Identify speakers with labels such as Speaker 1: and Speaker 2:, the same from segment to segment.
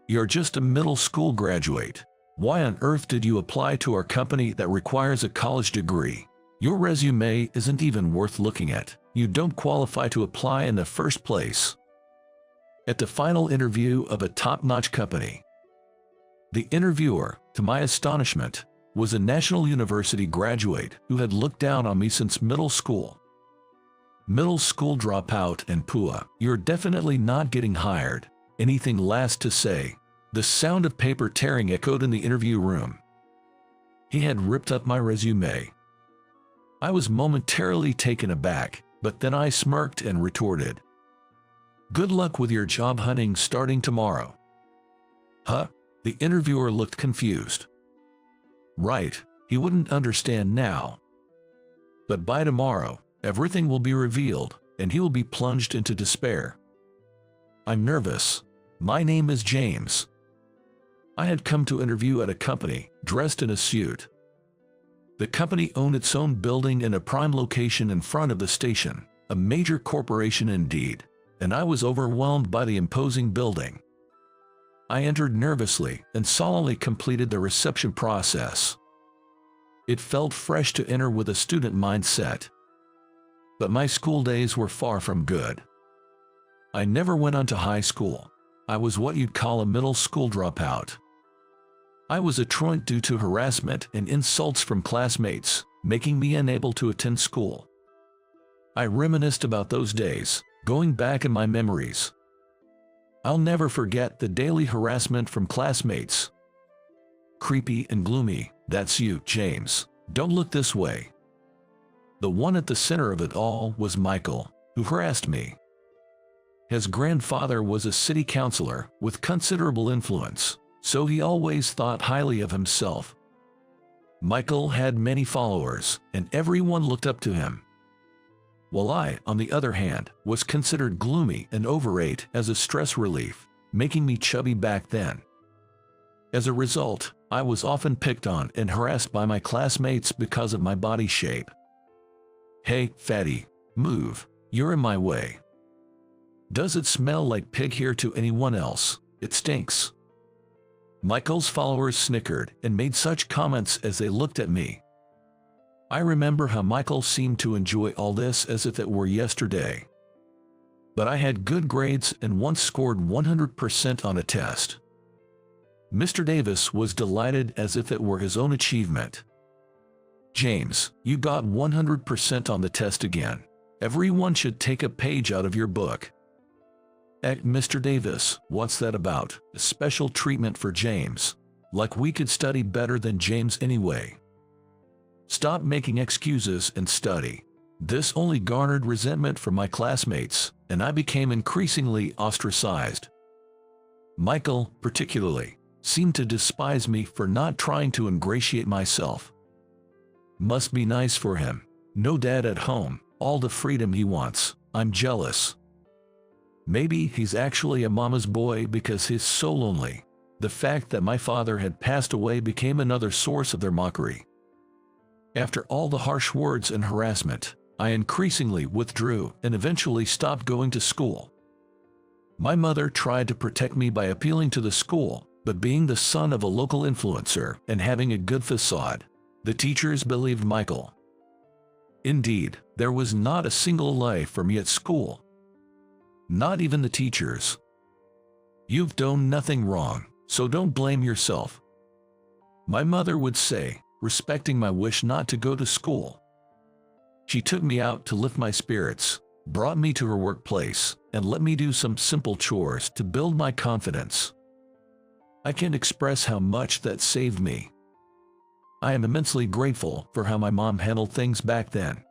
Speaker 1: You're just a middle school graduate. Why on earth did you apply to our company that requires a college degree? Your resume isn't even worth looking at. You don't qualify to apply in the first place. At the final interview of a top-notch company, the interviewer, to my astonishment, was a national university graduate who had looked down on me since middle school. Middle school dropout and pua, you're definitely not getting hired. Anything last to say. The sound of paper tearing echoed in the interview room. He had ripped up my resume. I was momentarily taken aback, but then I smirked and retorted, "Good luck with your job hunting starting tomorrow." Huh? The interviewer looked confused. Right, he wouldn't understand now. But by tomorrow, everything will be revealed, and he will be plunged into despair. I'm nervous. My name is James. I had come to interview at a company, dressed in a suit. The company owned its own building in a prime location in front of the station, a major corporation indeed, and I was overwhelmed by the imposing building. I entered nervously and solemnly completed the reception process. It felt fresh to enter with a student mindset. But my school days were far from good. I never went on to high school. I was what you'd call a middle school dropout. I was a truant due to harassment and insults from classmates, making me unable to attend school. I reminisced about those days, going back in my memories. I'll never forget the daily harassment from classmates. Creepy and gloomy, that's you, James. Don't look this way. The one at the center of it all was Michael, who harassed me. His grandfather was a city councilor with considerable influence, so he always thought highly of himself. Michael had many followers, and everyone looked up to him. While I, on the other hand, was considered gloomy and overate as a stress relief, making me chubby back then. As a result, I was often picked on and harassed by my classmates because of my body shape. "Hey, fatty, move, you're in my way. Does it smell like pig here to anyone else? It stinks." Michael's followers snickered and made such comments as they looked at me. I remember how Michael seemed to enjoy all this as if it were yesterday. But I had good grades and once scored 100% on a test. Mr. Davis was delighted as if it were his own achievement. "James, you got 100% on the test again. Everyone should take a page out of your book." Mr. Davis, what's that about? A special treatment for James? Like we could study better than James anyway. Stop making excuses and study. This only garnered resentment from my classmates, and I became increasingly ostracized. Michael, particularly, seemed to despise me for not trying to ingratiate myself. Must be nice for him. No dad at home, all the freedom he wants. I'm jealous. Maybe he's actually a mama's boy because he's so lonely. The fact that my father had passed away became another source of their mockery. After all the harsh words and harassment, I increasingly withdrew and eventually stopped going to school. My mother tried to protect me by appealing to the school, but being the son of a local influencer and having a good facade, the teachers believed Michael. Indeed, there was not a single life for me at school. Not even the teachers. "You've done nothing wrong, so don't blame yourself," my mother would say, respecting my wish not to go to school. She took me out to lift my spirits, brought me to her workplace, and let me do some simple chores to build my confidence. I can't express how much that saved me. I am immensely grateful for how my mom handled things back then.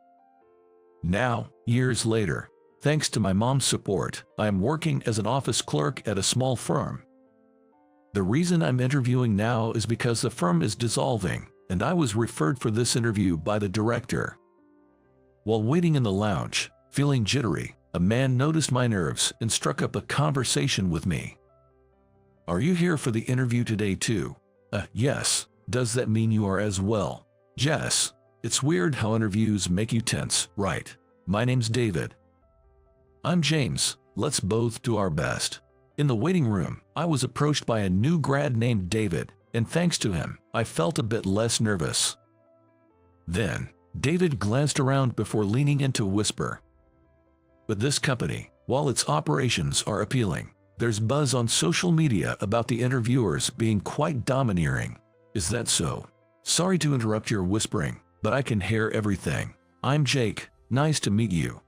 Speaker 1: Now, years later, thanks to my mom's support, I am working as an office clerk at a small firm. The reason I'm interviewing now is because the firm is dissolving, and I was referred for this interview by the director. While waiting in the lounge, feeling jittery, a man noticed my nerves and struck up a conversation with me. "Are you here for the interview today too?" Yes. Does that mean you are as well?" "Yes. It's weird how interviews make you tense, right? My name's David." "I'm James. Let's both do our best." In the waiting room, I was approached by a new grad named David, and thanks to him, I felt a bit less nervous. Then, David glanced around before leaning in to whisper. "But this company, while its operations are appealing, there's buzz on social media about the interviewers being quite domineering. Is that so? Sorry to interrupt your whispering, but I can hear everything. I'm Jake, nice to meet you."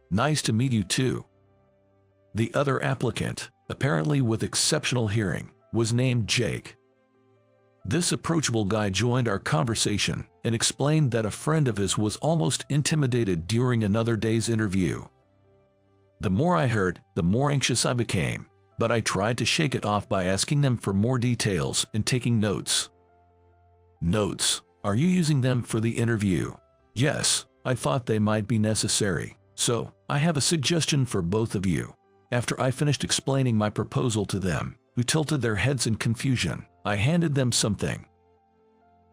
Speaker 1: "Nice to meet you too." The other applicant, apparently with exceptional hearing, was named Jake. This approachable guy joined our conversation and explained that a friend of his was almost intimidated during another day's interview. The more I heard, the more anxious I became, but I tried to shake it off by asking them for more details and taking notes. "Notes? Are you using them for the interview?" "Yes, I thought they might be necessary, so I have a suggestion for both of you." After I finished explaining my proposal to them, who tilted their heads in confusion, I handed them something.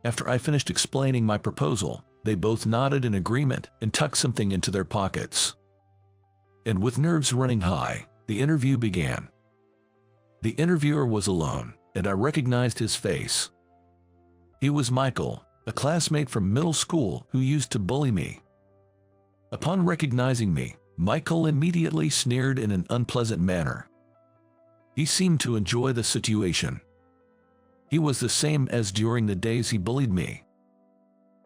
Speaker 1: After I finished explaining my proposal, they both nodded in agreement and tucked something into their pockets. And with nerves running high, the interview began. The interviewer was alone, and I recognized his face. He was Michael, a classmate from middle school who used to bully me. Upon recognizing me, Michael immediately sneered in an unpleasant manner. He seemed to enjoy the situation. He was the same as during the days he bullied me.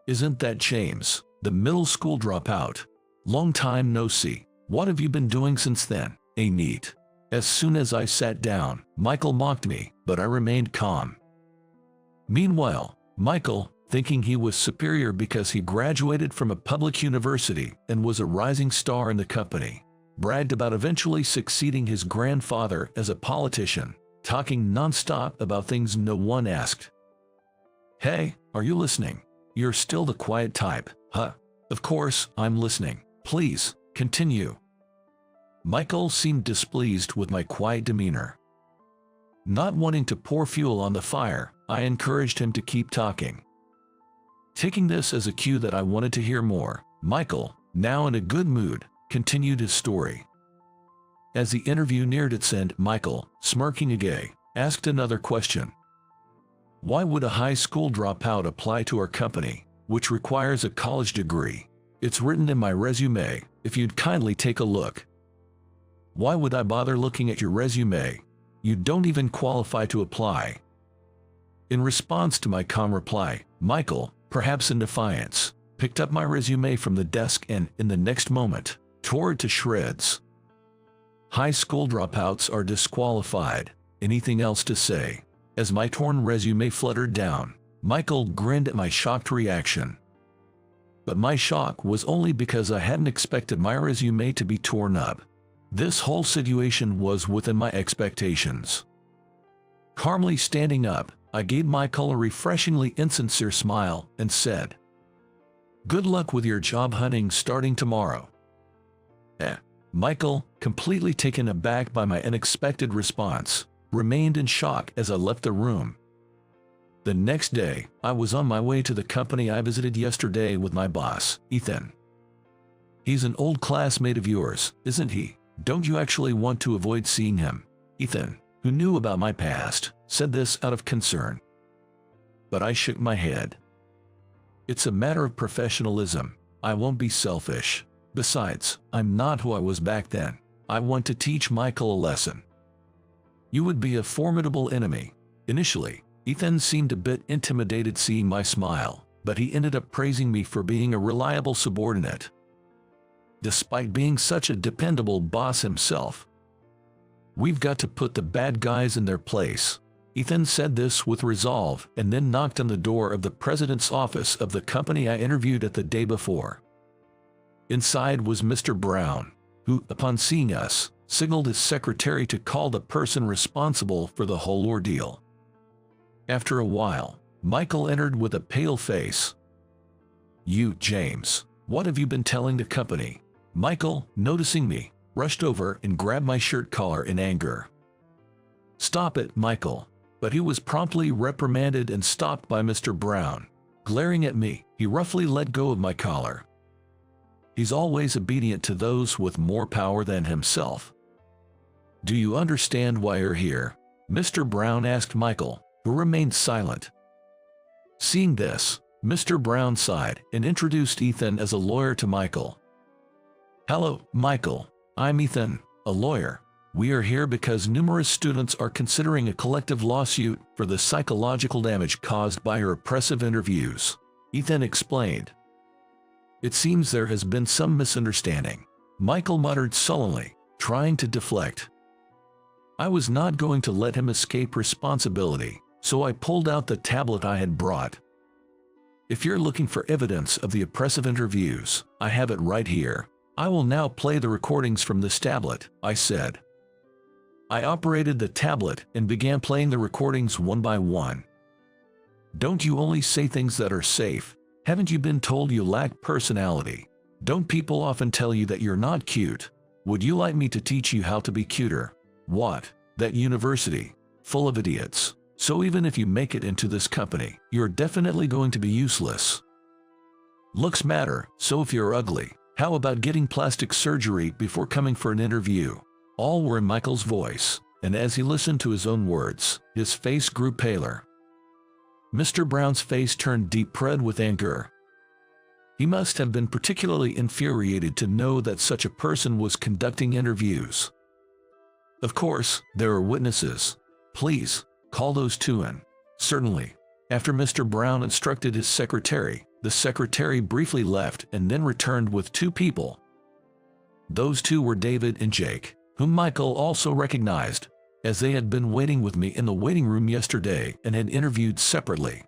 Speaker 1: "Isn't that James, the middle school dropout? Long time no see. What have you been doing since then, eh neat?" As soon as I sat down, Michael mocked me, but I remained calm. Meanwhile, Michael, thinking he was superior because he graduated from a public university and was a rising star in the company, bragged about eventually succeeding his grandfather as a politician, talking non-stop about things no one asked. "Hey, are you listening? You're still the quiet type, huh?" "Of course, I'm listening. Please, continue." Michael seemed displeased with my quiet demeanor. Not wanting to pour fuel on the fire, I encouraged him to keep talking. Taking this as a cue that I wanted to hear more, Michael, now in a good mood, continued his story. As the interview neared its end, Michael, smirking again, asked another question. "Why would a high school dropout apply to our company, which requires a college degree? It's written in my resume, if you'd kindly take a look." "Why would I bother looking at your resume? You don't even qualify to apply." In response to my calm reply, Michael, perhaps in defiance, picked up my resume from the desk and, in the next moment, tore it to shreds. "High school dropouts are disqualified. Anything else to say?" As my torn resume fluttered down, Michael grinned at my shocked reaction. But my shock was only because I hadn't expected my resume to be torn up. This whole situation was within my expectations. Calmly standing up, I gave Michael a refreshingly insincere smile and said, "Good luck with your job hunting starting tomorrow." Michael, completely taken aback by my unexpected response, remained in shock as I left the room. The next day, I was on my way to the company I visited yesterday with my boss, Ethan. "He's an old classmate of yours, isn't he? Don't you actually want to avoid seeing him?" Ethan, who knew about my past, said this out of concern. But I shook my head. "It's a matter of professionalism. I won't be selfish. Besides, I'm not who I was back then. I want to teach Michael a lesson." "You would be a formidable enemy." Initially, Ethan seemed a bit intimidated seeing my smile, but he ended up praising me for being a reliable subordinate. Despite being such a dependable boss himself. "We've got to put the bad guys in their place." Ethan said this with resolve and then knocked on the door of the president's office of the company I interviewed at the day before. Inside was Mr. Brown, who, upon seeing us, signaled his secretary to call the person responsible for the whole ordeal. After a while, Michael entered with a pale face. "You, James, what have you been telling the company?" Michael, noticing me, rushed over and grabbed my shirt collar in anger. "Stop it, Michael." But he was promptly reprimanded and stopped by Mr. Brown. Glaring at me, he roughly let go of my collar. He's always obedient to those with more power than himself. Do you understand why you're here? Mr. Brown asked Michael, who remained silent. Seeing this, Mr. Brown sighed and introduced Ethan as a lawyer to Michael. Hello, Michael. I'm Ethan, a lawyer. We are here because numerous students are considering a collective lawsuit for the psychological damage caused by your oppressive interviews. Ethan explained. It seems there has been some misunderstanding, Michael muttered sullenly, trying to deflect. I was not going to let him escape responsibility, so I pulled out the tablet I had brought. If you're looking for evidence of the oppressive interviews, I have it right here. I will now play the recordings from this tablet, I said. I operated the tablet and began playing the recordings one by one. Don't you only say things that are safe? Haven't you been told you lack personality? Don't people often tell you that you're not cute? Would you like me to teach you how to be cuter? What? That university? Full of idiots. So even if you make it into this company, you're definitely going to be useless. Looks matter, so if you're ugly, how about getting plastic surgery before coming for an interview? All were in Michael's voice, and as he listened to his own words, his face grew paler. Mr. Brown's face turned deep red with anger. He must have been particularly infuriated to know that such a person was conducting interviews. Of course, there are witnesses. Please, call those two in. Certainly. After Mr. Brown instructed his secretary, the secretary briefly left and then returned with two people. Those two were David and Jake, whom Michael also recognized, as they had been waiting with me in the waiting room yesterday and had interviewed separately.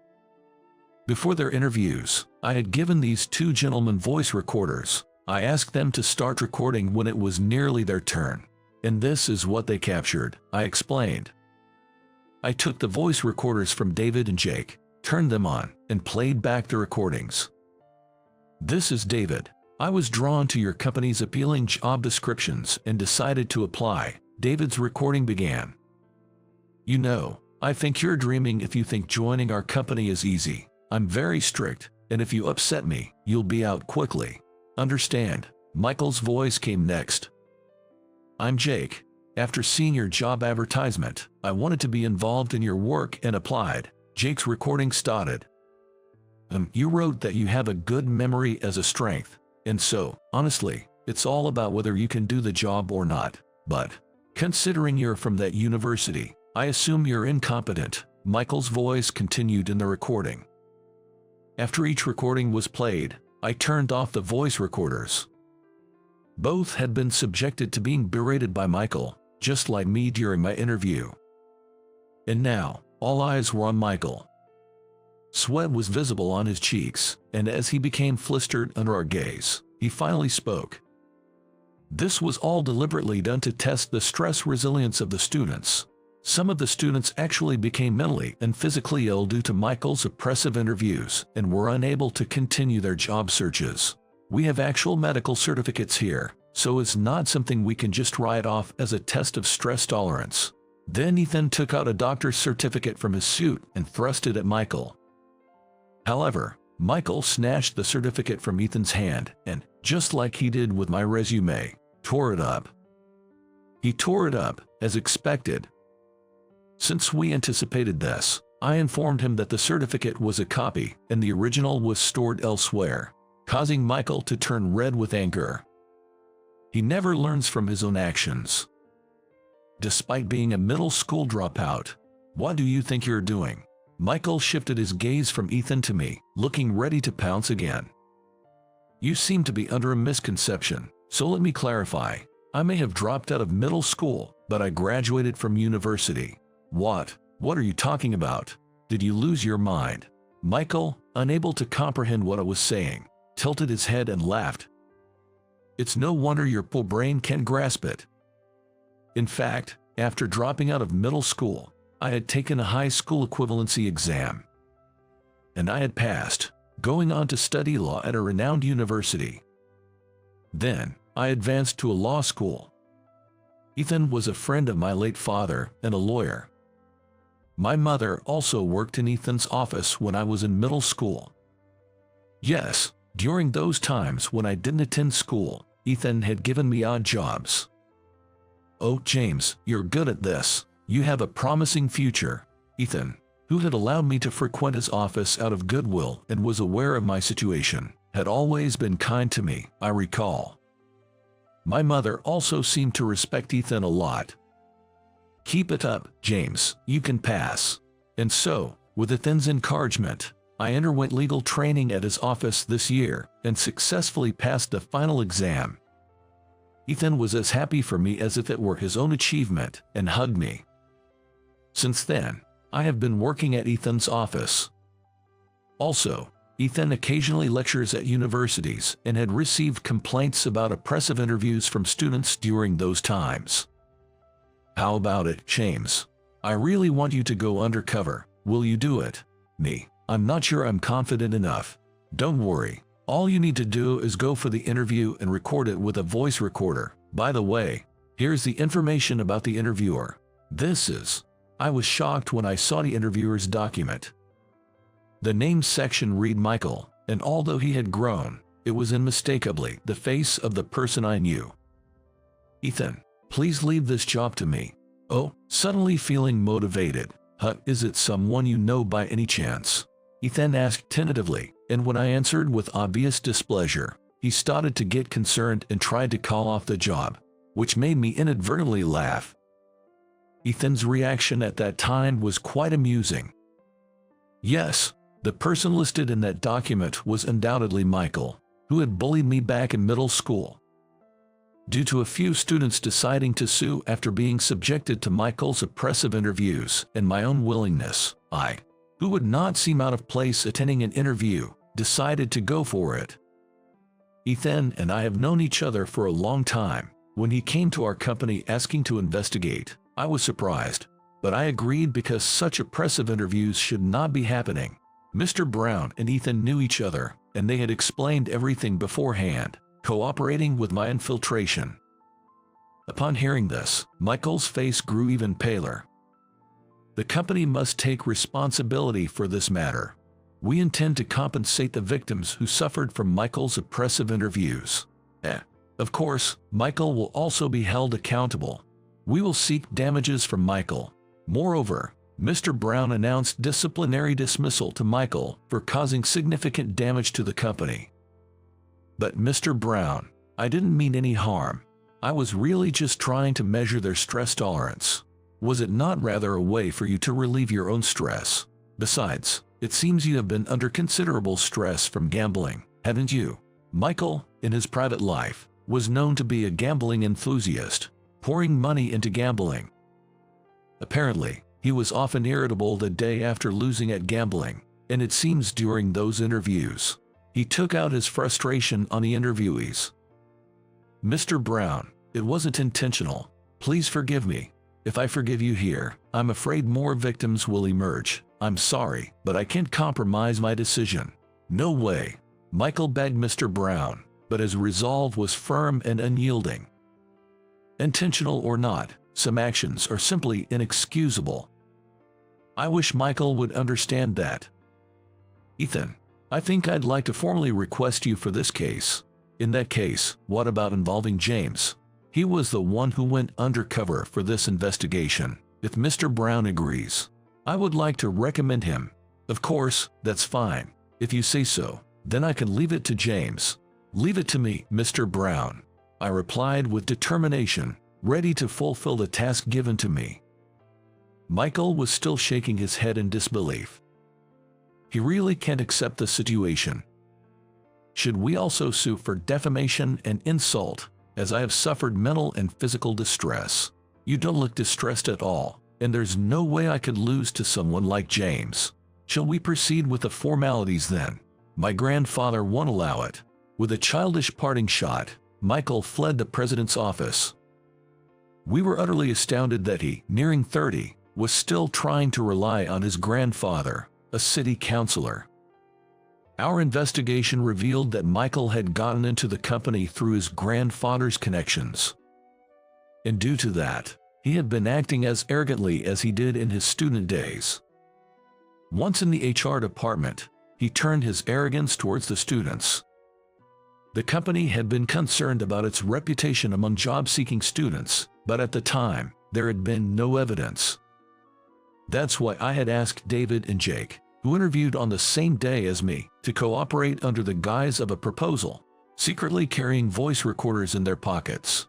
Speaker 1: Before their interviews, I had given these two gentlemen voice recorders. I asked them to start recording when it was nearly their turn. And this is what they captured, I explained. I took the voice recorders from David and Jake, turned them on, and played back the recordings. This is David. I was drawn to your company's appealing job descriptions and decided to apply. David's recording began. You know, I think you're dreaming if you think joining our company is easy. I'm very strict, and if you upset me, you'll be out quickly. Understand? Michael's voice came next. I'm Jake. After seeing your job advertisement, I wanted to be involved in your work and applied. Jake's recording started. You wrote that you have a good memory as a strength, and so, honestly, it's all about whether you can do the job or not. But, considering you're from that university, I assume you're incompetent. Michael's voice continued in the recording. After each recording was played, I turned off the voice recorders. Both had been subjected to being berated by Michael, just like me during my interview. And now, all eyes were on Michael. Sweat was visible on his cheeks, and as he became flustered under our gaze, he finally spoke. This was all deliberately done to test the stress resilience of the students. Some of the students actually became mentally and physically ill due to Michael's oppressive interviews and were unable to continue their job searches. We have actual medical certificates here, so it's not something we can just write off as a test of stress tolerance. Then Ethan took out a doctor's certificate from his suit and thrust it at Michael. However, Michael snatched the certificate from Ethan's hand and, just like he did with my resume, tore it up. He tore it up, as expected. Since we anticipated this, I informed him that the certificate was a copy and the original was stored elsewhere, causing Michael to turn red with anger. He never learns from his own actions. Despite being a middle school dropout, what do you think you're doing? Michael shifted his gaze from Ethan to me, looking ready to pounce again. You seem to be under a misconception, so let me clarify. I may have dropped out of middle school, but I graduated from university. What? What are you talking about? Did you lose your mind? Michael, unable to comprehend what I was saying, tilted his head and laughed. It's no wonder your poor brain can't grasp it. In fact, after dropping out of middle school, I had taken a high school equivalency exam. And I had passed, going on to study law at a renowned university. Then, I advanced to a law school. Ethan was a friend of my late father and a lawyer. My mother also worked in Ethan's office when I was in middle school. Yes, during those times when I didn't attend school, Ethan had given me odd jobs. "Oh, James, you're good at this. You have a promising future." Ethan, who had allowed me to frequent his office out of goodwill and was aware of my situation, had always been kind to me, I recall. My mother also seemed to respect Ethan a lot. "Keep it up, James, you can pass." And so, with Ethan's encouragement, I underwent legal training at his office this year and successfully passed the final exam. Ethan was as happy for me as if it were his own achievement and hugged me. Since then, I have been working at Ethan's office. Also, Ethan occasionally lectures at universities and had received complaints about oppressive interviews from students during those times. "How about it, James? I really want you to go undercover. Will you do it?" "Me, I'm not sure I'm confident enough." "Don't worry. All you need to do is go for the interview and record it with a voice recorder. By the way, here's the information about the interviewer. This is..." I was shocked when I saw the interviewer's document. The name section read Michael, and although he had grown, it was unmistakably the face of the person I knew. "Ethan, please leave this job to me." "Oh," suddenly feeling motivated. Is it someone you know by any chance?" Ethan asked tentatively, and when I answered with obvious displeasure, he started to get concerned and tried to call off the job, which made me inadvertently laugh. Ethan's reaction at that time was quite amusing. Yes, the person listed in that document was undoubtedly Michael, who had bullied me back in middle school. Due to a few students deciding to sue after being subjected to Michael's oppressive interviews and my own willingness, I, who would not seem out of place attending an interview, decided to go for it. Ethan and I have known each other for a long time. When he came to our company asking to investigate, I was surprised, but I agreed because such oppressive interviews should not be happening. Mr. Brown and Ethan knew each other, and they had explained everything beforehand, cooperating with my infiltration. Upon hearing this, Michael's face grew even paler. "The company must take responsibility for this matter. We intend to compensate the victims who suffered from Michael's oppressive interviews. Of course, Michael will also be held accountable. We will seek damages from Michael." Moreover, Mr. Brown announced disciplinary dismissal to Michael for causing significant damage to the company. "But Mr. Brown, I didn't mean any harm. I was really just trying to measure their stress tolerance. Was it not rather a way for you to relieve your own stress? Besides, it seems you have been under considerable stress from gambling, haven't you?" Michael, in his private life, was known to be a gambling enthusiast, pouring money into gambling. Apparently, he was often irritable the day after losing at gambling, and it seems during those interviews, he took out his frustration on the interviewees. "Mr. Brown, it wasn't intentional. Please forgive me. If I forgive you here, I'm afraid more victims will emerge. I'm sorry, but I can't compromise my decision." "No way," Michael begged Mr. Brown, but his resolve was firm and unyielding. Intentional or not, some actions are simply inexcusable. I wish Michael would understand that. "Ethan, I think I'd like to formally request you for this case." "In that case, what about involving James? He was the one who went undercover for this investigation. If Mr. Brown agrees, I would like to recommend him." "Of course, that's fine. If you say so, then I can leave it to James." "Leave it to me, Mr. Brown," I replied with determination, ready to fulfill the task given to me. Michael was still shaking his head in disbelief. He really can't accept the situation. "Should we also sue for defamation and insult, as I have suffered mental and physical distress?" "You don't look distressed at all, and there's no way I could lose to someone like James." "Shall we proceed with the formalities then?" "My grandfather won't allow it." With a childish parting shot, Michael fled the president's office. We were utterly astounded that he, nearing 30, was still trying to rely on his grandfather, a city councilor. Our investigation revealed that Michael had gotten into the company through his grandfather's connections. And due to that, he had been acting as arrogantly as he did in his student days. Once in the HR department, he turned his arrogance towards the students. The company had been concerned about its reputation among job-seeking students, but at the time, there had been no evidence. That's why I had asked David and Jake, who interviewed on the same day as me, to cooperate under the guise of a proposal, secretly carrying voice recorders in their pockets.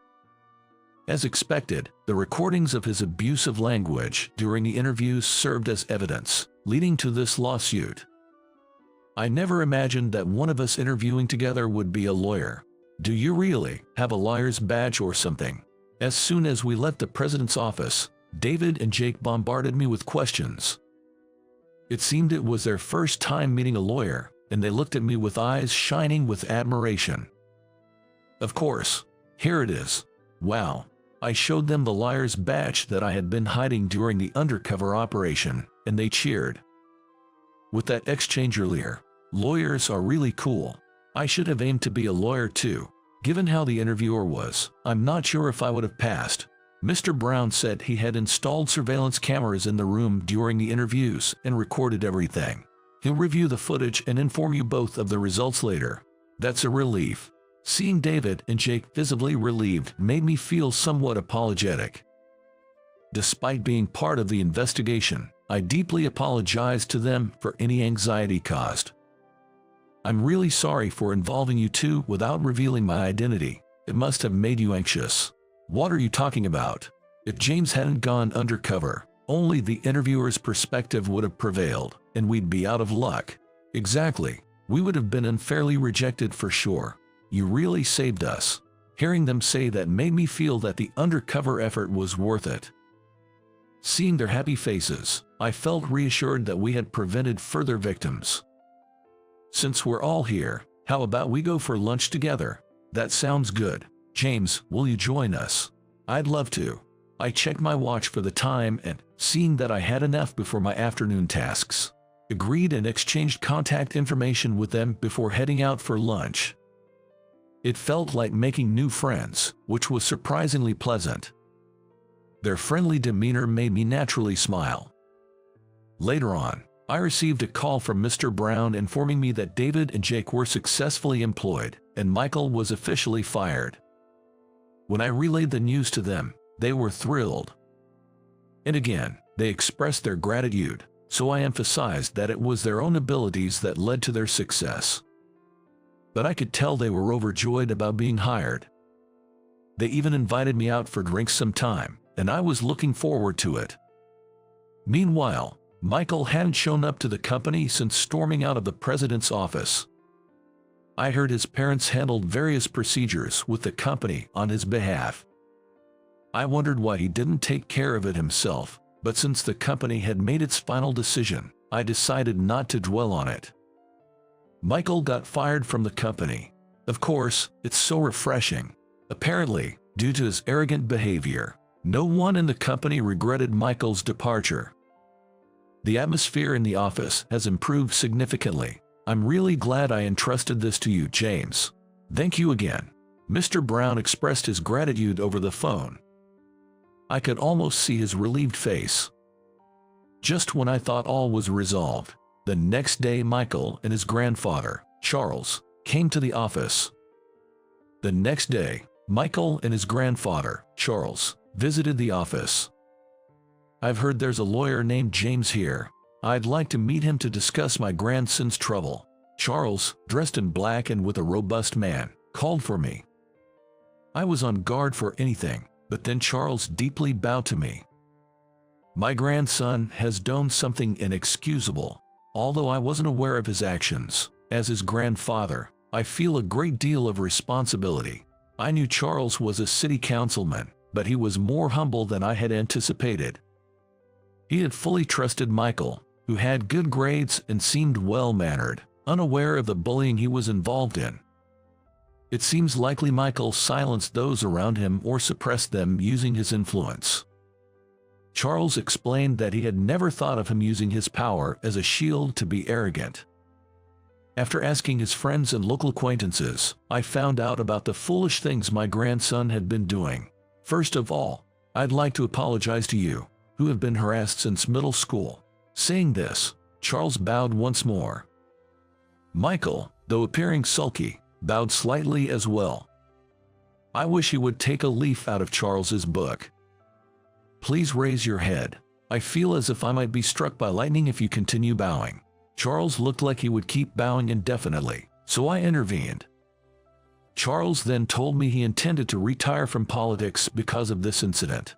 Speaker 1: As expected, the recordings of his abusive language during the interviews served as evidence, leading to this lawsuit. I never imagined that one of us interviewing together would be a lawyer. Do you really have a lawyer's badge or something? As soon as we left the president's office, David and Jake bombarded me with questions. It seemed it was their first time meeting a lawyer, and they looked at me with eyes shining with admiration. Of course, here it is. Wow. I showed them the lawyer's badge that I had been hiding during the undercover operation, and they cheered. With that exchange earlier, lawyers are really cool. I should have aimed to be a lawyer too. Given how the interviewer was, I'm not sure if I would have passed. Mr. Brown said he had installed surveillance cameras in the room during the interviews and recorded everything. He'll review the footage and inform you both of the results later. That's a relief. Seeing David and Jake visibly relieved made me feel somewhat apologetic. Despite being part of the investigation, I deeply apologized to them for any anxiety caused. I'm really sorry for involving you two without revealing my identity. It must have made you anxious. What are you talking about? If James hadn't gone undercover, only the interviewer's perspective would have prevailed, and we'd be out of luck. Exactly. We would have been unfairly rejected for sure. You really saved us. Hearing them say that made me feel that the undercover effort was worth it. Seeing their happy faces, I felt reassured that we had prevented further victims. Since we're all here, how about we go for lunch together? That sounds good. James, will you join us? I'd love to. I checked my watch for the time and, seeing that I had enough before my afternoon tasks, agreed and exchanged contact information with them before heading out for lunch. It felt like making new friends, which was surprisingly pleasant. Their friendly demeanor made me naturally smile. Later on, I received a call from Mr. Brown informing me that David and Jake were successfully employed, and Michael was officially fired. When I relayed the news to them, they were thrilled. And again, they expressed their gratitude, so I emphasized that it was their own abilities that led to their success. But I could tell they were overjoyed about being hired. They even invited me out for drinks sometime, and I was looking forward to it. Meanwhile, Michael hadn't shown up to the company since storming out of the president's office. I heard his parents handled various procedures with the company on his behalf. I wondered why he didn't take care of it himself, but since the company had made its final decision, I decided not to dwell on it. Michael got fired from the company. Of course, it's so refreshing. Apparently, due to his arrogant behavior, no one in the company regretted Michael's departure. The atmosphere in the office has improved significantly. I'm really glad I entrusted this to you, James. Thank you again. Mr. Brown expressed his gratitude over the phone. I could almost see his relieved face. Just when I thought all was resolved, the next day Michael and his grandfather, Charles, came to the office. The next day, Michael and his grandfather, Charles, visited the office. I've heard there's a lawyer named James here. I'd like to meet him to discuss my grandson's trouble. Charles, dressed in black and with a robust man, called for me. I was on guard for anything, but then Charles deeply bowed to me. My grandson has done something inexcusable. Although I wasn't aware of his actions, as his grandfather, I feel a great deal of responsibility. I knew Charles was a city councilman, but he was more humble than I had anticipated. He had fully trusted Michael, who had good grades and seemed well-mannered, unaware of the bullying he was involved in. It seems likely Michael silenced those around him or suppressed them using his influence. Charles explained that he had never thought of him using his power as a shield to be arrogant. After asking his friends and local acquaintances, I found out about the foolish things my grandson had been doing. First of all, I'd like to apologize to you, who have been harassed since middle school. Saying this, Charles bowed once more. Michael, though appearing sulky, bowed slightly as well. I wish he would take a leaf out of Charles's book. Please raise your head. I feel as if I might be struck by lightning if you continue bowing. Charles looked like he would keep bowing indefinitely, so I intervened. Charles then told me he intended to retire from politics because of this incident.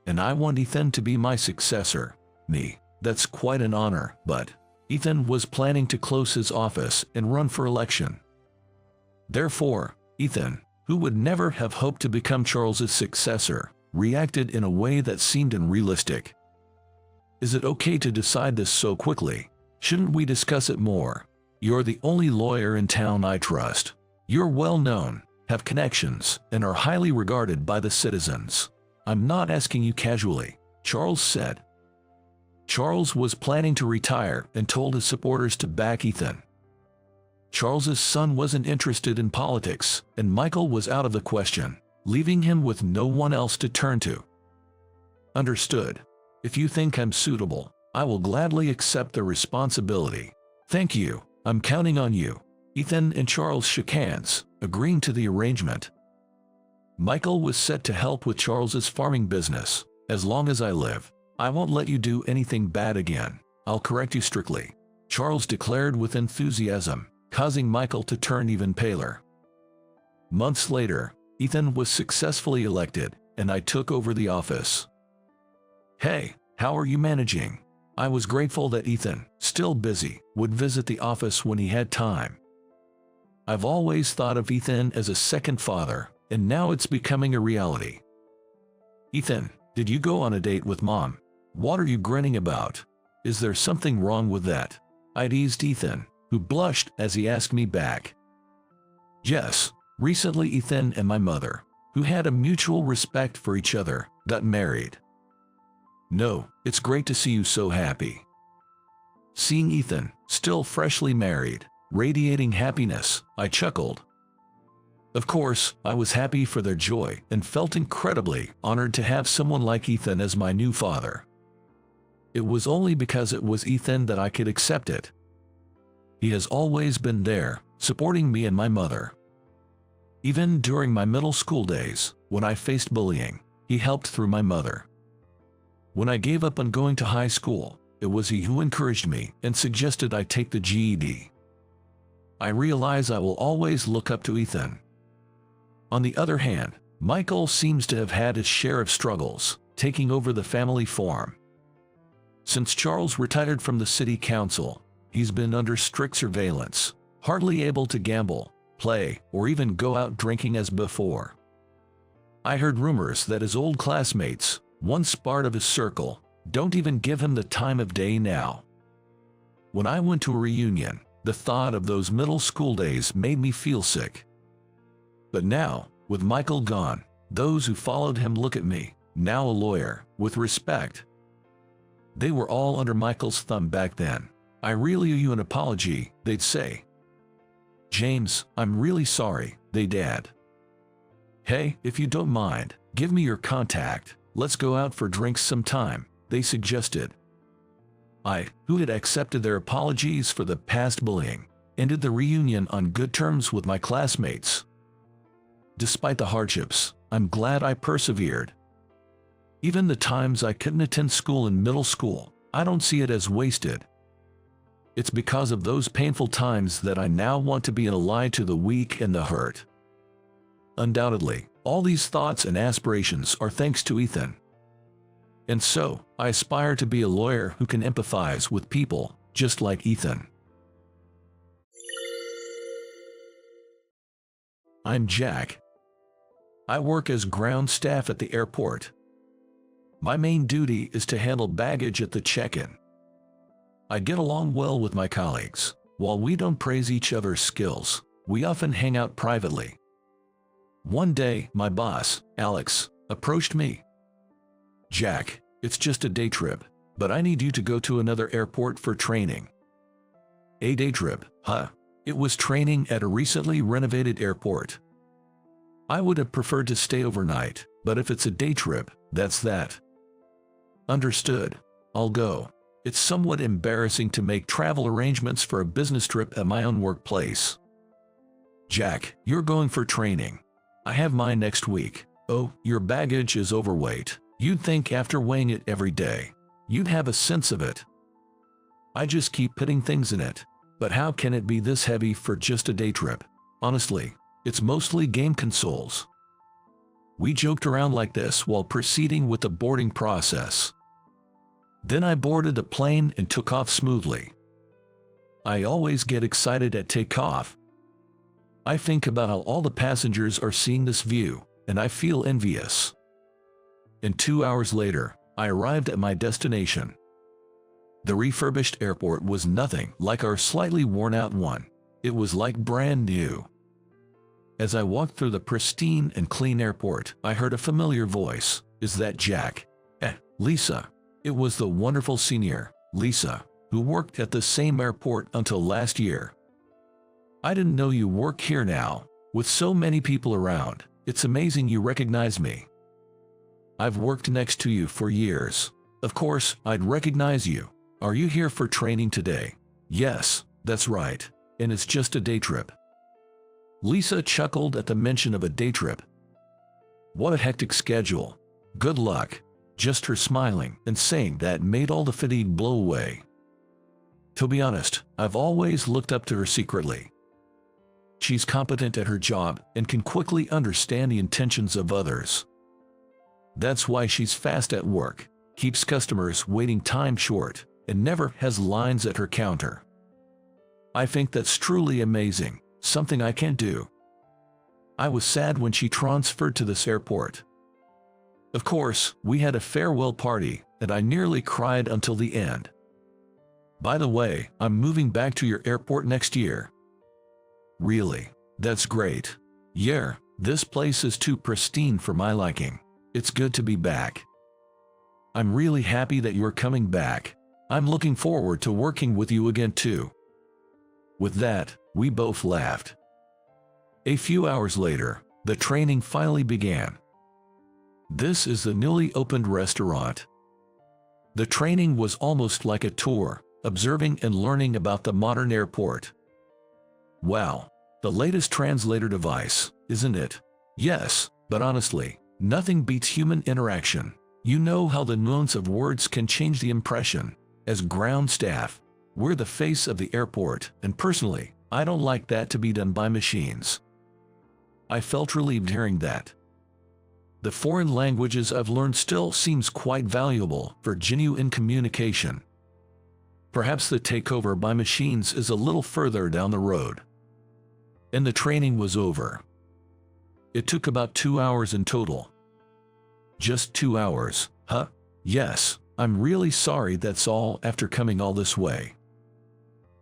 Speaker 1: And I want Ethan to be my successor. Me. That's quite an honor, but Ethan was planning to close his office and run for election. Therefore, Ethan, who would never have hoped to become Charles's successor, reacted in a way that seemed unrealistic. Is it okay to decide this so quickly? Shouldn't we discuss it more? You're the only lawyer in town I trust. You're well known, have connections, and are highly regarded by the citizens. I'm not asking you casually, Charles said. Charles was planning to retire and told his supporters to back Ethan. Charles's son wasn't interested in politics, and Michael was out of the question, leaving him with no one else to turn to. Understood. If you think I'm suitable, I will gladly accept the responsibility. Thank you, I'm counting on you. Ethan and Charles shook hands, agreeing to the arrangement. Michael was set to help with Charles's farming business. As long as I live, I won't let you do anything bad again. I'll correct you strictly, Charles declared with enthusiasm, causing Michael to turn even paler. Months later, Ethan was successfully elected, and I took over the office. Hey, how are you managing? I was grateful that Ethan, still busy, would visit the office when he had time. I've always thought of Ethan as a second father, and now it's becoming a reality. Ethan, did you go on a date with Mom? What are you grinning about? Is there something wrong with that? I teased Ethan, who blushed as he asked me back. Yes, recently Ethan and my mother, who had a mutual respect for each other, got married. No, it's great to see you so happy. Seeing Ethan, still freshly married, radiating happiness, I chuckled. Of course, I was happy for their joy and felt incredibly honored to have someone like Ethan as my new father. It was only because it was Ethan that I could accept it. He has always been there, supporting me and my mother. Even during my middle school days, when I faced bullying, he helped through my mother. When I gave up on going to high school, it was he who encouraged me and suggested I take the GED. I realize I will always look up to Ethan. On the other hand, Michael seems to have had his share of struggles, taking over the family farm. Since Charles retired from the city council, he's been under strict surveillance, hardly able to gamble, play, or even go out drinking as before. I heard rumors that his old classmates, once part of his circle, don't even give him the time of day now. When I went to a reunion, the thought of those middle school days made me feel sick. But now, with Michael gone, those who followed him look at me, now a lawyer, with respect. They were all under Michael's thumb back then. I really owe you an apology, they'd say. James, I'm really sorry, they'd add. Hey, if you don't mind, give me your contact. Let's go out for drinks sometime, they suggested. I, who had accepted their apologies for the past bullying, ended the reunion on good terms with my classmates. Despite the hardships, I'm glad I persevered. Even the times I couldn't attend school in middle school, I don't see it as wasted. It's because of those painful times that I now want to be an ally to the weak and the hurt. Undoubtedly, all these thoughts and aspirations are thanks to Ethan. And so, I aspire to be a lawyer who can empathize with people, just like Ethan. I'm Jack. I work as ground staff at the airport. My main duty is to handle baggage at the check-in. I get along well with my colleagues. While we don't praise each other's skills, we often hang out privately. One day, my boss, Alex, approached me. Jack, it's just a day trip, but I need you to go to another airport for training. A day trip, huh? It was training at a recently renovated airport. I would have preferred to stay overnight, but if it's a day trip, that's that. Understood. I'll go. It's somewhat embarrassing to make travel arrangements for a business trip at my own workplace. Jack, you're going for training. I have mine next week. Oh, your baggage is overweight. You'd think after weighing it every day, you'd have a sense of it. I just keep putting things in it. But how can it be this heavy for just a day trip? Honestly, it's mostly game consoles. We joked around like this while proceeding with the boarding process. Then I boarded the plane and took off smoothly. I always get excited at takeoff. I think about how all the passengers are seeing this view, and I feel envious. And 2 hours later, I arrived at my destination. The refurbished airport was nothing like our slightly worn-out one. It was like brand new. As I walked through the pristine and clean airport, I heard a familiar voice. Is that Jack? Lisa. It was the wonderful senior, Lisa, who worked at the same airport until last year. I didn't know you work here now. With so many people around, it's amazing you recognize me. I've worked next to you for years. Of course, I'd recognize you. Are you here for training today? Yes, that's right. And it's just a day trip. Lisa chuckled at the mention of a day trip. What a hectic schedule. Good luck. Just her smiling and saying that made all the fatigue blow away. To be honest, I've always looked up to her secretly. She's competent at her job and can quickly understand the intentions of others. That's why she's fast at work, keeps customers waiting time short, and never has lines at her counter. I think that's truly amazing, something I can't do. I was sad when she transferred to this airport. Of course, we had a farewell party, and I nearly cried until the end. By the way, I'm moving back to your airport next year. Really? That's great. Yeah, this place is too pristine for my liking. It's good to be back. I'm really happy that you're coming back. I'm looking forward to working with you again too. With that, we both laughed. A few hours later, the training finally began. This is the newly opened restaurant. The training was almost like a tour, observing and learning about the modern airport. Wow, the latest translator device, isn't it? Yes, but honestly, nothing beats human interaction. You know how the nuance of words can change the impression. As ground staff, we're the face of the airport, and personally, I don't like that to be done by machines. I felt relieved hearing that. The foreign languages I've learned still seems quite valuable for genuine communication. Perhaps the takeover by machines is a little further down the road. And the training was over. It took about 2 hours in total. Just 2 hours, huh? Yes, I'm really sorry that's all after coming all this way.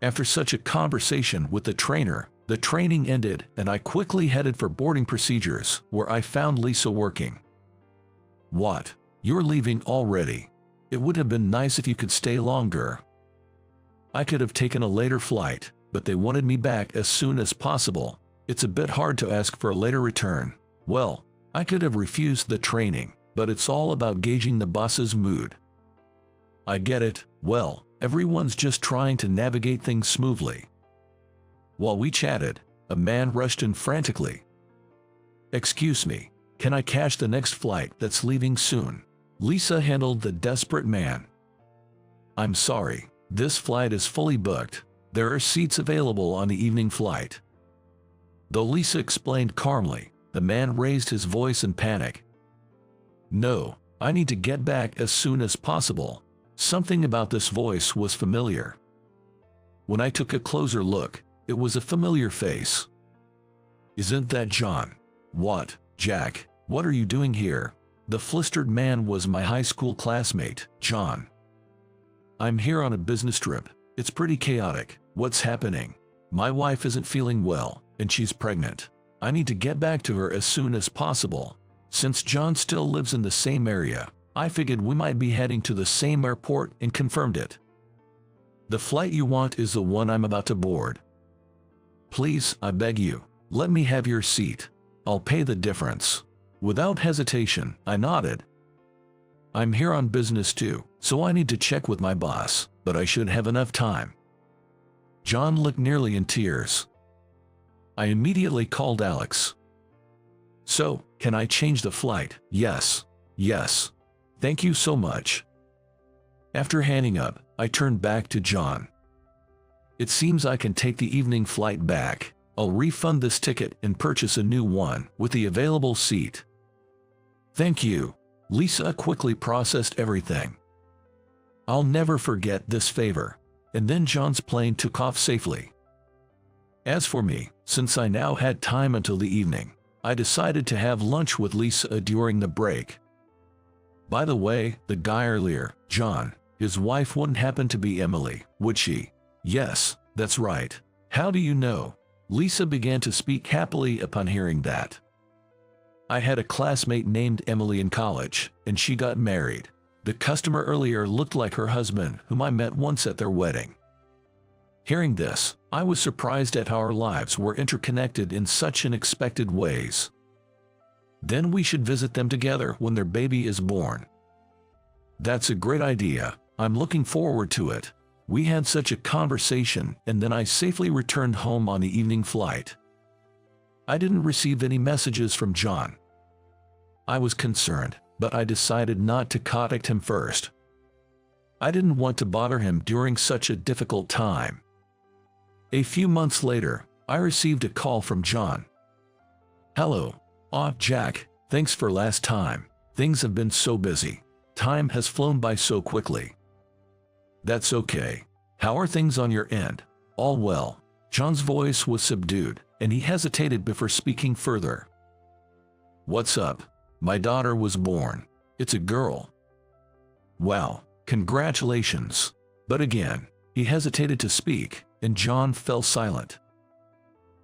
Speaker 1: After such a conversation with the trainer, the training ended and I quickly headed for boarding procedures, where I found Lisa working. What? You're leaving already? It would have been nice if you could stay longer. I could have taken a later flight, but they wanted me back as soon as possible. It's a bit hard to ask for a later return. Well, I could have refused the training, but it's all about gauging the boss's mood. I get it. Well, everyone's just trying to navigate things smoothly. While we chatted, a man rushed in frantically. Excuse me, can I catch the next flight that's leaving soon? Lisa handled the desperate man. I'm sorry, this flight is fully booked. There are seats available on the evening flight. Though Lisa explained calmly, the man raised his voice in panic. No, I need to get back as soon as possible. Something about this voice was familiar. When I took a closer look, it was a familiar face. Isn't that John? What, Jack, what are you doing here? The flustered man was my high school classmate, John. I'm here on a business trip. It's pretty chaotic. What's happening? My wife isn't feeling well, and she's pregnant. I need to get back to her as soon as possible. Since John still lives in the same area, I figured we might be heading to the same airport and confirmed it. The flight you want is the one I'm about to board. Please, I beg you, let me have your seat. I'll pay the difference. Without hesitation, I nodded. I'm here on business too, so I need to check with my boss, but I should have enough time. John looked nearly in tears. I immediately called Alex. So, can I change the flight? Yes. Yes. Thank you so much. After hanging up, I turned back to John. It seems I can take the evening flight back. I'll refund this ticket and purchase a new one with the available seat. Thank you. Lisa quickly processed everything. I'll never forget this favor. And then John's plane took off safely. As for me, since I now had time until the evening, I decided to have lunch with Lisa during the break. By the way, the guy earlier, John, his wife wouldn't happen to be Emily, would she? Yes, that's right. How do you know? Lisa began to speak happily upon hearing that. I had a classmate named Emily in college, and she got married. The customer earlier looked like her husband, whom I met once at their wedding. Hearing this, I was surprised at how our lives were interconnected in such unexpected ways. Then we should visit them together when their baby is born. That's a great idea. I'm looking forward to it. We had such a conversation, and then I safely returned home on the evening flight. I didn't receive any messages from John. I was concerned, but I decided not to contact him first. I didn't want to bother him during such a difficult time. A few months later, I received a call from John. Hello. Jack, thanks for last time. Things have been so busy. Time has flown by so quickly. That's okay. How are things on your end? All well. John's voice was subdued, and he hesitated before speaking further. What's up? My daughter was born. It's a girl. Wow, congratulations. But again, he hesitated to speak, and John fell silent.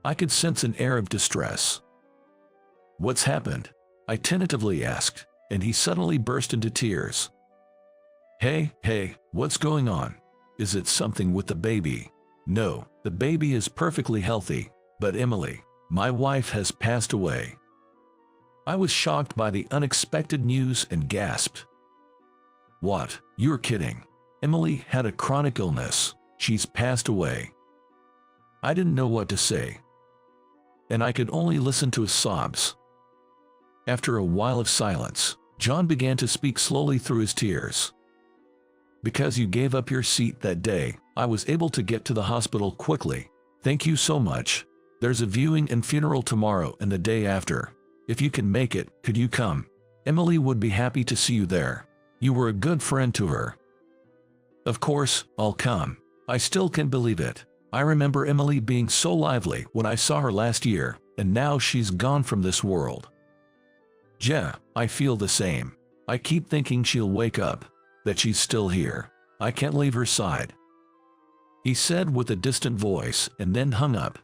Speaker 1: I could sense an air of distress. What's happened? I tentatively asked, and he suddenly burst into tears. Hey, what's going on? Is it something with the baby? No, the baby is perfectly healthy, but Emily, my wife, has passed away. I was shocked by the unexpected news and gasped. What? You're kidding. Emily had a chronic illness. She's passed away. I didn't know what to say, and I could only listen to his sobs. After a while of silence, John began to speak slowly through his tears. Because you gave up your seat that day, I was able to get to the hospital quickly. Thank you so much. There's a viewing and funeral tomorrow and the day after. If you can make it, could you come? Emily would be happy to see you there. You were a good friend to her. Of course, I'll come. I still can't believe it. I remember Emily being so lively when I saw her last year, and now she's gone from this world. Yeah, I feel the same. I keep thinking she'll wake up, that she's still here. I can't leave her side. He said with a distant voice and then hung up.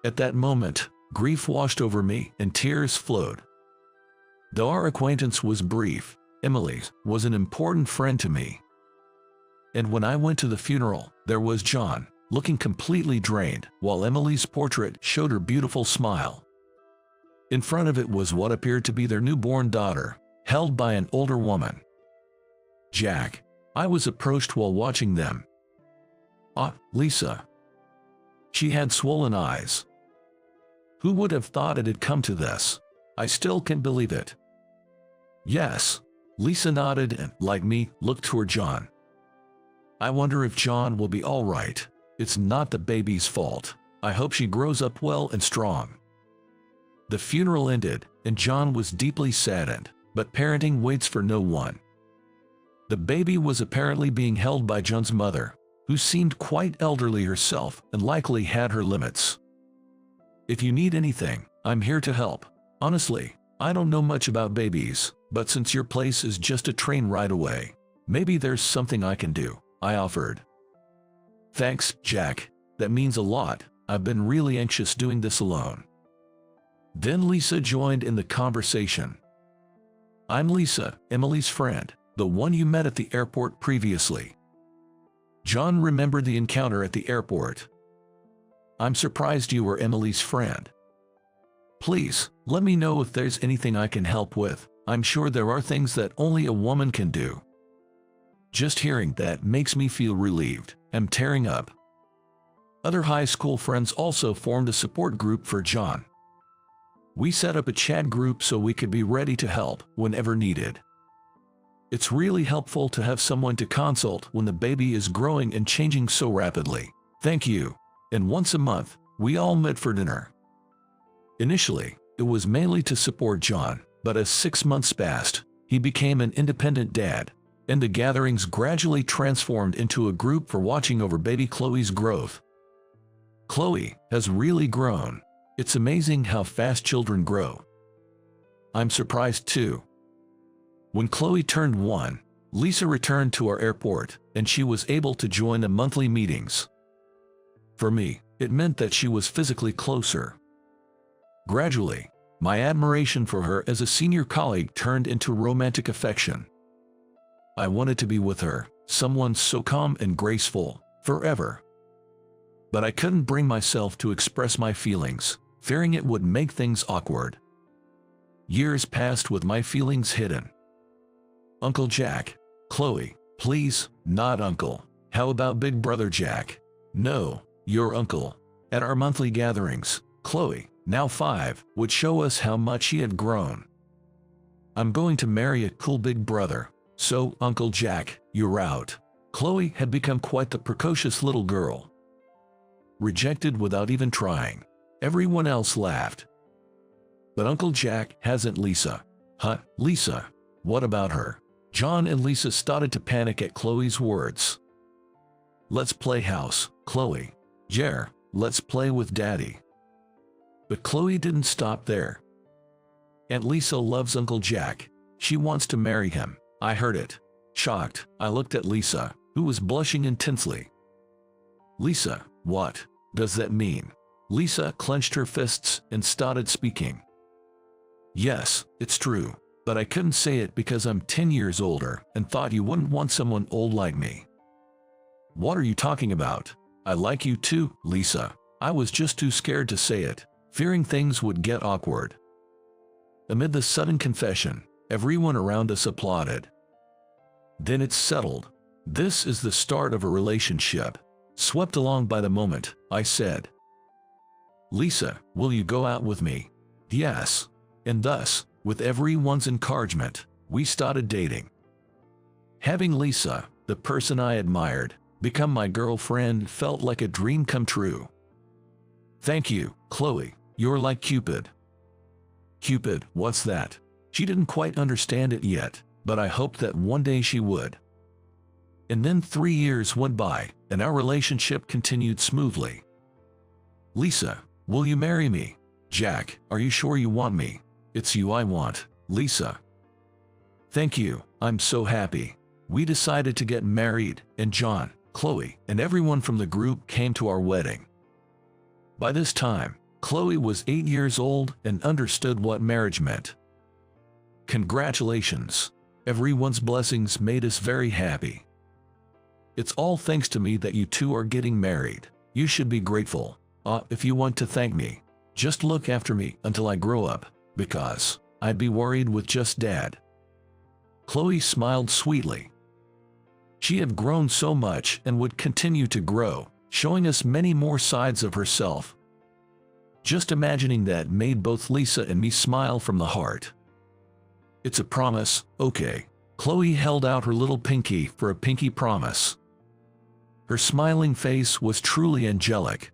Speaker 1: At that moment, grief washed over me and tears flowed. Though our acquaintance was brief, Emily was an important friend to me. And when I went to the funeral, there was John, looking completely drained, while Emily's portrait showed her beautiful smile. In front of it was what appeared to be their newborn daughter, held by an older woman. Jack, I was approached while watching them. Lisa. She had swollen eyes. Who would have thought it had come to this? I still can't believe it. Yes. Lisa nodded and, like me, looked toward John. I wonder if John will be all right. It's not the baby's fault. I hope she grows up well and strong. The funeral ended, and John was deeply saddened, but parenting waits for no one. The baby was apparently being held by John's mother, who seemed quite elderly herself and likely had her limits. If you need anything, I'm here to help. Honestly, I don't know much about babies, but since your place is just a train ride away, maybe there's something I can do, I offered. Thanks, Jack. That means a lot. I've been really anxious doing this alone. Then Lisa joined in the conversation. I'm Lisa, Emily's friend, the one you met at the airport previously. John remembered the encounter at the airport. I'm surprised you were Emily's friend. Please, let me know if there's anything I can help with. I'm sure there are things that only a woman can do. Just hearing that makes me feel relieved. I'm tearing up. Other high school friends also formed a support group for John. We set up a chat group so we could be ready to help whenever needed. It's really helpful to have someone to consult when the baby is growing and changing so rapidly. Thank you. And once a month, we all met for dinner. Initially, it was mainly to support John, but as 6 months passed, he became an independent dad, and the gatherings gradually transformed into a group for watching over baby Chloe's growth. Chloe has really grown. It's amazing how fast children grow. I'm surprised too. When Chloe turned 1, Lisa returned to our airport, and she was able to join the monthly meetings. For me, it meant that she was physically closer. Gradually, my admiration for her as a senior colleague turned into romantic affection. I wanted to be with her, someone so calm and graceful, forever. But I couldn't bring myself to express my feelings, fearing it would make things awkward. Years passed with my feelings hidden. Uncle Jack. Chloe, please, not uncle. How about Big Brother Jack? No, your uncle. At our monthly gatherings, Chloe, now 5, would show us how much she had grown. I'm going to marry a cool big brother, so Uncle Jack, you're out. Chloe had become quite the precocious little girl. Rejected without even trying. Everyone else laughed. But Uncle Jack hasn't Lisa. Huh, Lisa? What about her? John and Lisa started to panic at Chloe's words. Let's play house, Chloe. Yeah, let's play with Daddy. But Chloe didn't stop there. Aunt Lisa loves Uncle Jack. She wants to marry him. I heard it. Shocked, I looked at Lisa, who was blushing intensely. Lisa, what does that mean? Lisa clenched her fists and started speaking. Yes, it's true, but I couldn't say it because I'm 10 years older and thought you wouldn't want someone old like me. What are you talking about? I like you too, Lisa. I was just too scared to say it, fearing things would get awkward. Amid the sudden confession, everyone around us applauded. Then it's settled. This is the start of a relationship. Swept along by the moment, I said. Lisa, will you go out with me? Yes. And thus, with everyone's encouragement, we started dating. Having Lisa, the person I admired, become my girlfriend felt like a dream come true. Thank you, Chloe. You're like Cupid. Cupid, what's that? She didn't quite understand it yet, but I hoped that one day she would. And then 3 years went by, and our relationship continued smoothly. Lisa, will you marry me? Jack, are you sure you want me? It's you I want, Lisa. Thank you, I'm so happy. We decided to get married, and John, Chloe, and everyone from the group came to our wedding. By this time, Chloe was 8 years old and understood what marriage meant. Congratulations. Everyone's blessings made us very happy. It's all thanks to me that you two are getting married. You should be grateful. If you want to thank me, just look after me until I grow up, because I'd be worried with just Dad. Chloe smiled sweetly. She had grown so much and would continue to grow, showing us many more sides of herself. Just imagining that made both Lisa and me smile from the heart. It's a promise, okay. Chloe held out her little pinky for a pinky promise. Her smiling face was truly angelic.